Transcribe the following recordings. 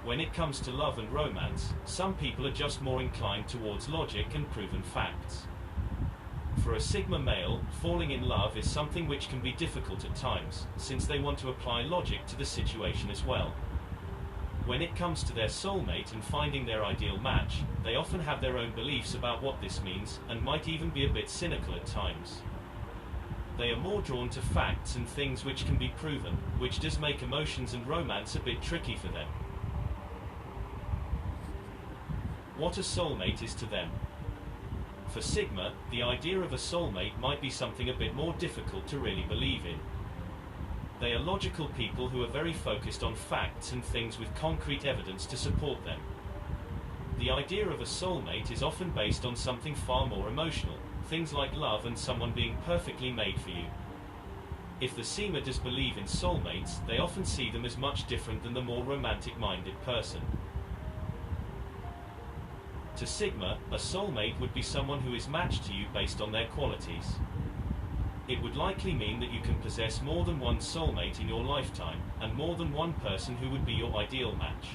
When it comes to love and romance, some people are just more inclined towards logic and proven facts. For a Sigma male, falling in love is something which can be difficult at times, since they want to apply logic to the situation as well. When it comes to their soulmate and finding their ideal match, they often have their own beliefs about what this means, and might even be a bit cynical at times. They are more drawn to facts and things which can be proven, which does make emotions and romance a bit tricky for them. What a soulmate is to them. For Sigma, the idea of a soulmate might be something a bit more difficult to really believe in. They are logical people who are very focused on facts and things with concrete evidence to support them. The idea of a soulmate is often based on something far more emotional, things like love and someone being perfectly made for you. If the Sigma does believe in soulmates, they often see them as much different than the more romantic-minded person. To Sigma, a soulmate would be someone who is matched to you based on their qualities. It would likely mean that you can possess more than one soulmate in your lifetime, and more than one person who would be your ideal match.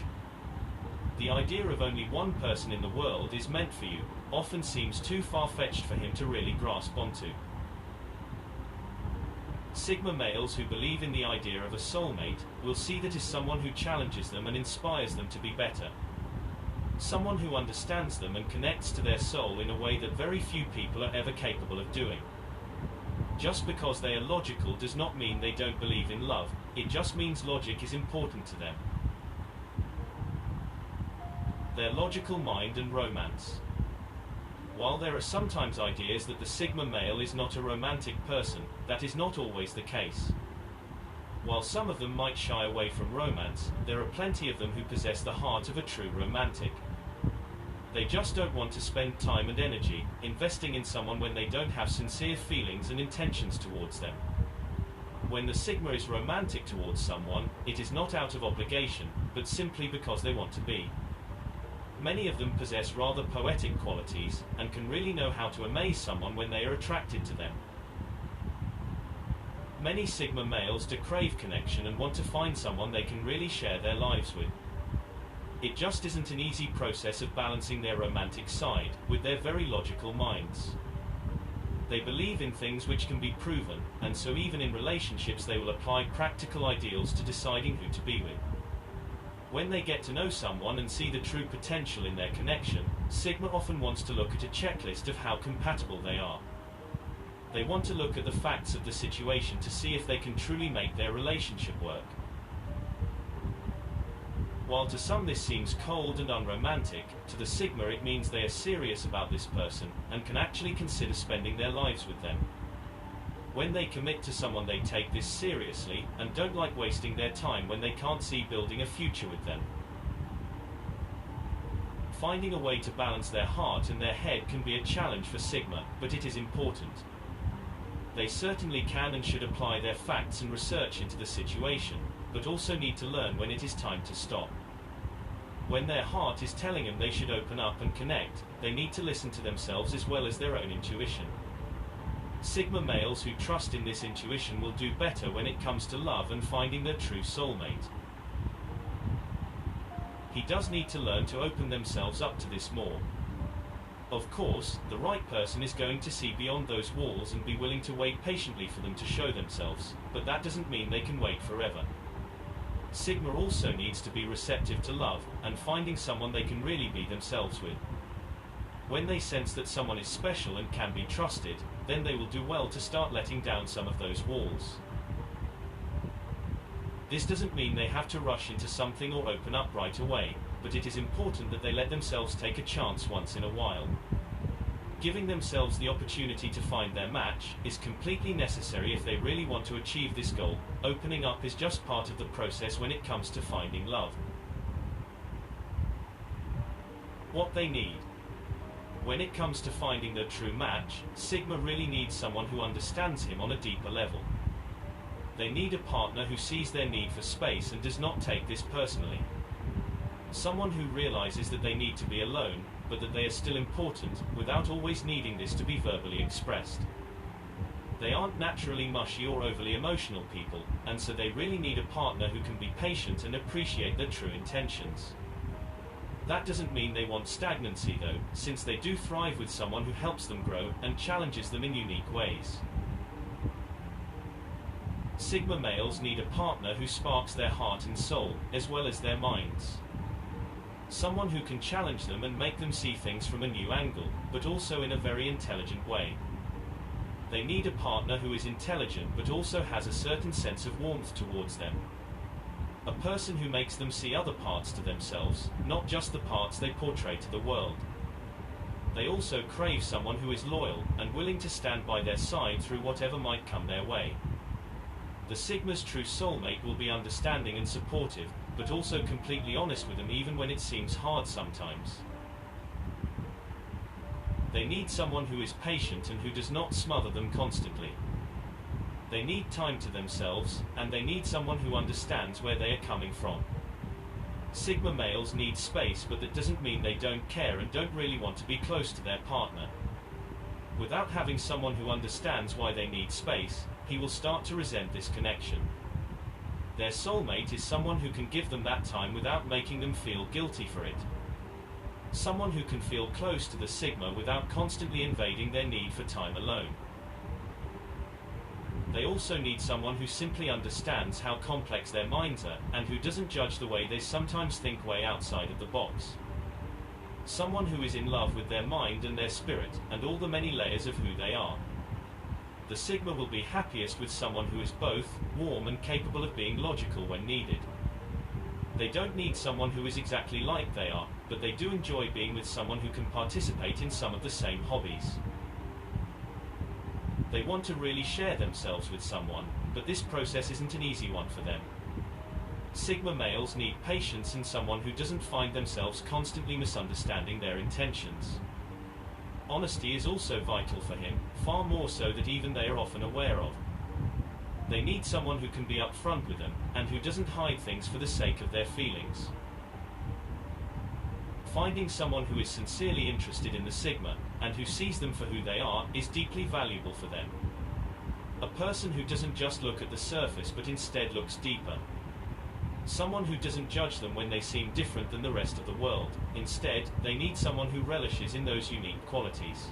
The idea of only one person in the world is meant for you often seems too far-fetched for him to really grasp onto. Sigma males who believe in the idea of a soulmate will see that as someone who challenges them and inspires them to be better. Someone who understands them and connects to their soul in a way that very few people are ever capable of doing. Just because they are logical does not mean they don't believe in love, it just means logic is important to them. Their logical mind and romance. While there are sometimes ideas that the Sigma male is not a romantic person, that is not always the case. While some of them might shy away from romance, there are plenty of them who possess the heart of a true romantic. They just don't want to spend time and energy investing in someone when they don't have sincere feelings and intentions towards them. When the Sigma is romantic towards someone, it is not out of obligation, but simply because they want to be. Many of them possess rather poetic qualities, and can really know how to amaze someone when they are attracted to them. Many Sigma males do crave connection and want to find someone they can really share their lives with. It just isn't an easy process of balancing their romantic side with their very logical minds. They believe in things which can be proven, and so even in relationships they will apply practical ideals to deciding who to be with. When they get to know someone and see the true potential in their connection, Sigma often wants to look at a checklist of how compatible they are. They want to look at the facts of the situation to see if they can truly make their relationship work. While to some this seems cold and unromantic, to the Sigma it means they are serious about this person, and can actually consider spending their lives with them. When they commit to someone they take this seriously, and don't like wasting their time when they can't see building a future with them. Finding a way to balance their heart and their head can be a challenge for Sigma, but it is important. They certainly can and should apply their facts and research into the situation, but also need to learn when it is time to stop. When their heart is telling them they should open up and connect, they need to listen to themselves as well as their own intuition. Sigma males who trust in this intuition will do better when it comes to love and finding their true soulmate. He does need to learn to open themselves up to this more. Of course, the right person is going to see beyond those walls and be willing to wait patiently for them to show themselves, but that doesn't mean they can wait forever. Sigma also needs to be receptive to love, and finding someone they can really be themselves with. When they sense that someone is special and can be trusted, then they will do well to start letting down some of those walls. This doesn't mean they have to rush into something or open up right away, but it is important that they let themselves take a chance once in a while. Giving themselves the opportunity to find their match is completely necessary if they really want to achieve this goal. Opening up is just part of the process when it comes to finding love. What they need. When it comes to finding their true match, Sigma really needs someone who understands him on a deeper level. They need a partner who sees their need for space and does not take this personally. Someone who realizes that they need to be alone, but that they are still important, without always needing this to be verbally expressed. They aren't naturally mushy or overly emotional people, and so they really need a partner who can be patient and appreciate their true intentions. That doesn't mean they want stagnancy though, since they do thrive with someone who helps them grow and challenges them in unique ways. Sigma males need a partner who sparks their heart and soul, as well as their minds. Someone who can challenge them and make them see things from a new angle, but also in a very intelligent way. They need a partner who is intelligent but also has a certain sense of warmth towards them. A person who makes them see other parts to themselves, not just the parts they portray to the world. They also crave someone who is loyal and willing to stand by their side through whatever might come their way. The Sigma's true soulmate will be understanding and supportive, but also completely honest with them even when it seems hard sometimes. They need someone who is patient and who does not smother them constantly. They need time to themselves, and they need someone who understands where they are coming from. Sigma males need space, but that doesn't mean they don't care and don't really want to be close to their partner. Without having someone who understands why they need space, he will start to resent this connection. Their soulmate is someone who can give them that time without making them feel guilty for it. Someone who can feel close to the Sigma without constantly invading their need for time alone. They also need someone who simply understands how complex their minds are, and who doesn't judge the way they sometimes think way outside of the box. Someone who is in love with their mind and their spirit, and all the many layers of who they are. The Sigma will be happiest with someone who is both warm and capable of being logical when needed. They don't need someone who is exactly like they are, but they do enjoy being with someone who can participate in some of the same hobbies. They want to really share themselves with someone, but this process isn't an easy one for them. Sigma males need patience and someone who doesn't find themselves constantly misunderstanding their intentions. Honesty is also vital for him, far more so that even they are often aware of. They need someone who can be upfront with them, and who doesn't hide things for the sake of their feelings. Finding someone who is sincerely interested in the Sigma, and who sees them for who they are, is deeply valuable for them. A person who doesn't just look at the surface but instead looks deeper. Someone who doesn't judge them when they seem different than the rest of the world. Instead, they need someone who relishes in those unique qualities.